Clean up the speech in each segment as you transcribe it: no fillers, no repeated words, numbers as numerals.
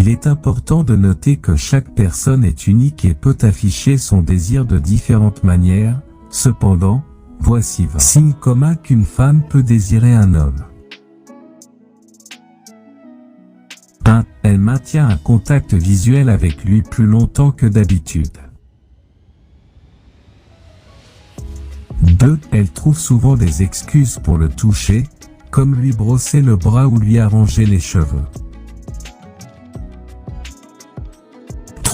Il est important de noter que chaque personne est unique et peut afficher son désir de différentes manières. Cependant, voici 20 signes communs qu'une femme peut désirer un homme. 1. Elle maintient un contact visuel avec lui plus longtemps que d'habitude. 2. Elle trouve souvent des excuses pour le toucher, comme lui brosser le bras ou lui arranger les cheveux.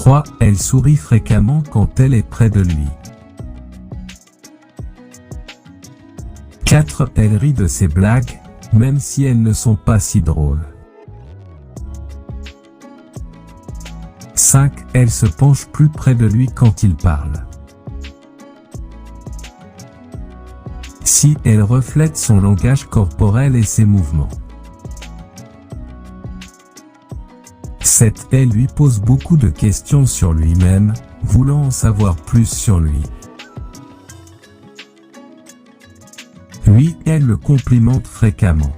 3. Elle sourit fréquemment quand elle est près de lui. 4. Elle rit de ses blagues, même si elles ne sont pas si drôles. 5. Elle se penche plus près de lui quand il parle. 6. Elle reflète son langage corporel et ses mouvements. 7. Elle lui pose beaucoup de questions sur lui-même, voulant en savoir plus sur lui. 8. Elle le complimente fréquemment.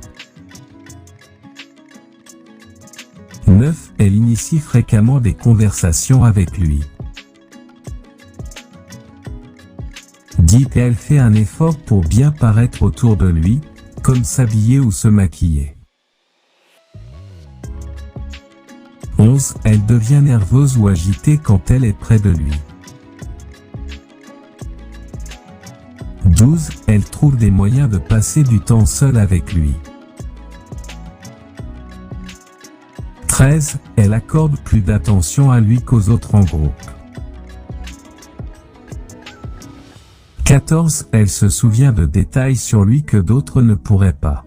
9. Elle initie fréquemment des conversations avec lui. 10. Elle fait un effort pour bien paraître autour de lui, comme s'habiller ou se maquiller. 11. Elle devient nerveuse ou agitée quand elle est près de lui. 12. Elle trouve des moyens de passer du temps seule avec lui. 13. Elle accorde plus d'attention à lui qu'aux autres en groupe. 14. Elle se souvient de détails sur lui que d'autres ne pourraient pas.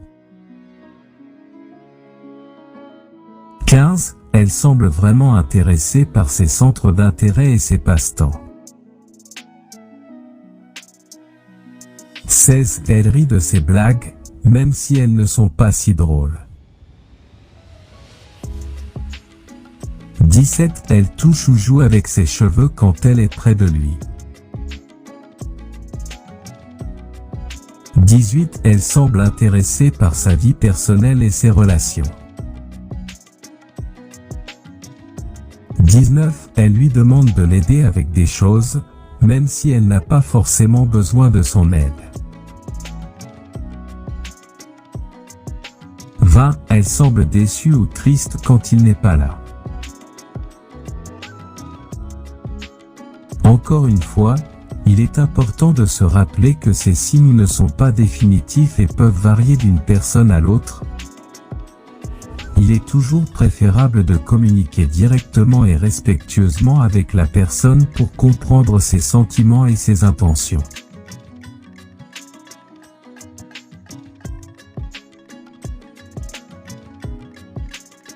15. Elle semble vraiment intéressée par ses centres d'intérêt et ses passe-temps. 16. Elle rit de ses blagues, même si elles ne sont pas si drôles. 17. Elle touche ou joue avec ses cheveux quand elle est près de lui. 18. Elle semble intéressée par sa vie personnelle et ses relations. 19. Elle lui demande de l'aider avec des choses, même si elle n'a pas forcément besoin de son aide. 20. Elle semble déçue ou triste quand il n'est pas là. Encore une fois, il est important de se rappeler que ces signes ne sont pas définitifs et peuvent varier d'une personne à l'autre. Il est toujours préférable de communiquer directement et respectueusement avec la personne pour comprendre ses sentiments et ses intentions.